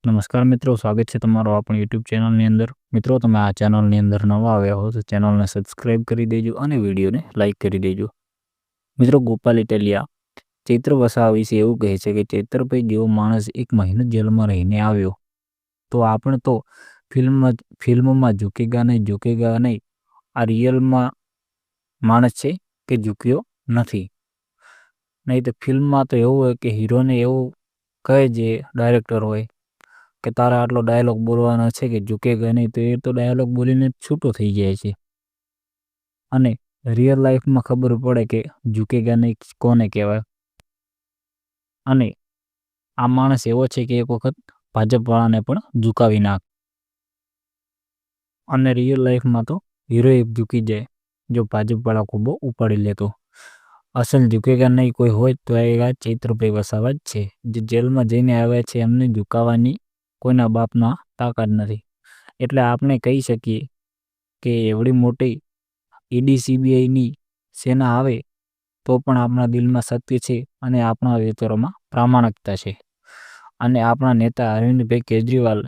નમસ્કાર મિત્રો, સ્વાગત છે તમારો આપણી યુટ્યુબ ચેનલની અંદર. મિત્રો, તમે આ ચેનલની અંદર નવા આવ્યા હો તો ચેનલને સબસ્ક્રાઈબ કરી દેજો અને વિડીયોને લાઇક કરી દેજો. મિત્રો, ગોપાલ ઇટાલિયા ચૈત્ર વસાવા વિશે એવું કહે છે કે ચૈત્રભાઈ જેવો માણસ 1 મહિનો જેલમાં રહીને આવ્યો તો આપણે તો ફિલ્મમાં ઝૂકેગા નહીં. આ રિયલમાં માણસ છે કે ઝૂક્યો નથી. નહીં તો ફિલ્મમાં તો એવું હોય કે હીરોને એવું કહે જે ડાયરેક્ટર હોય કે તારા આટલો ડાયલોગ બોલવાનો છે કે ઝૂકેગા નહીં, તો એ તો ડાયલોગ બોલીને છૂટો થઈ જાય છે. અને રિયલ લાઈફમાં ખબર પડે કે ઝૂકેગા નહીં કોને કહેવાય. અને આ માણસ એવો છે કે એક વખત ભાજપવાળાને પણ ઝુકાવી નાખ. અને રિયલ લાઈફમાં તો હીરો એક ઝૂકી જાય જો ભાજપવાળા ખૂબ ઉપાડી લેતો. અસલ ઝૂકેગા નહીં કોઈ હોય તો એ ચૈત્રભાઈ વસાવા જ છે, જે જેલમાં જઈને આવ્યા છે. એમને ઝુકાવવાની કોઈના બાપના તાકાત નથી. એટલે આપણે કહી શકીએ કે એવડી મોટી ઈડી CBIની સેના આવે તો પણ આપણા દિલમાં સત્ય છે અને આપણા વિચારોમાં પ્રામાણિકતા છે. અને આપણા નેતા અરવિંદભાઈ કેજરીવાલ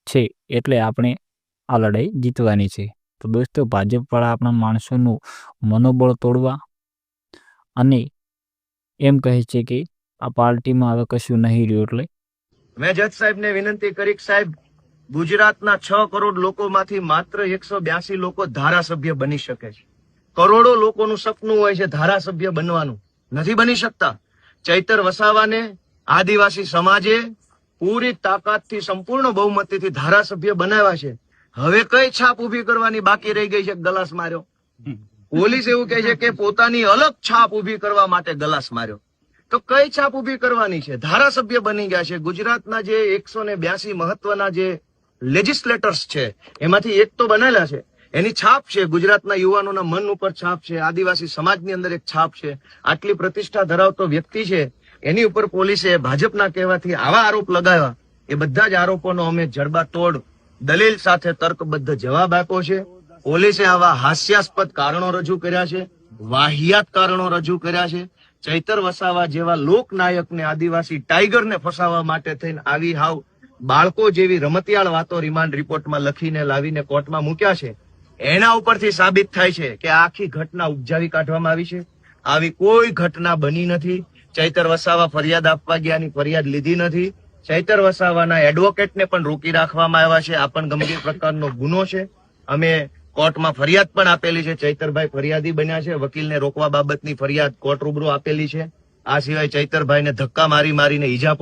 છે એટલે આપણે આ લડાઈ જીતવાની છે. તો દોસ્તો, ભાજપવાળા આપણા માણસોનું મનોબળ તોડવા અને એમ કહે છે કે આ પાર્ટીમાં હવે કશું નહીં રહ્યું. એટલે મેં જજ સાહેબને વિનંતી કરી, સાહેબ ગુજરાતના 6 કરોડ લોકોમાંથી માત્ર 182 લોકો ધારાસભ્ય બની શકે છે. કરોડો લોકોનું સપનું હોય છે ધારાસભ્ય બનવાનું, નથી બની શકતા. ચૈતર વસાવાને આદિવાસી સમાજે પૂરી તાકાતથી સંપૂર્ણ બહુમતીથી ધારાસભ્ય બનાવ્યા છે. હવે કઈ છાપ ઉભી કરવાની બાકી રહી ગઈ છે? ગલાસ માર્યો. પોલીસ એવું કહે છે કે પોતાની અલગ છાપ ઉભી કરવા માટે ગલાસ માર્યો. તો કઈ છાપ ઉભી કરવાની છે? ધારાસભ્ય બની ગયા છે. ગુજરાતના જે 182 મહત્વના જે લેજિસ્લેટર્સ છે એમાંથી એક તો બનેલા છે. એની છાપ છે, ગુજરાતના યુવાનોના મન ઉપર છાપ છે, આદિવાસી સમાજની અંદર એક છાપ છે. આટલી પ્રતિષ્ઠા ધરાવતો વ્યક્તિ છે, એની ઉપર પોલીસે ભાજપના કહેવાથી આવા આરોપ લગાવ્યા. એ બધા જ આરોપોનો અમે જડબાતોડ દલીલ સાથે તર્કબદ્ધ જવાબ આપ્યો છે. પોલીસે આવા હાસ્યાસ્પદ કારણો રજૂ કર્યા છે, વાહિયાત કારણો રજૂ કર્યા છે. ચૈતર વસાવા જેવા લોકનાયકને, આદિવાસી ટાઈગરને ફસાવવા માટે થઈને આવી હાવ બાળકો જેવી રમતિયાળ વાતો રિમાન્ડ રિપોર્ટમાં લખીને લાવીને કોર્ટમાં મૂક્યા છે. એના ઉપરથી સાબિત થાય છે કે આખી ઘટના ઉપજાવી કાઢવામાં આવી છે. આવી કોઈ ઘટના બની નથી. ચૈતર વસાવા ફરિયાદ આપવા ગયાની ફરિયાદ લીધી નથી. ચૈતર વસાવાના એડવોકેટને પણ રોકી રાખવામાં આવ્યા છે. આ પણ ગંભીર પ્રકારનો ગુનો છે. અમે કોર્ટમાં ફરિયાદ પણ આપેલી છે. ચૈતરભાઈ ફરિયાદી બન્યા છે. વકીલને રોકવા બાબતની ફરિયાદ કોર્ટ રૂબરૂ આપેલી છે. આ સિવાય ચૈતરભાઈને ધક્કા મારીને ઈજા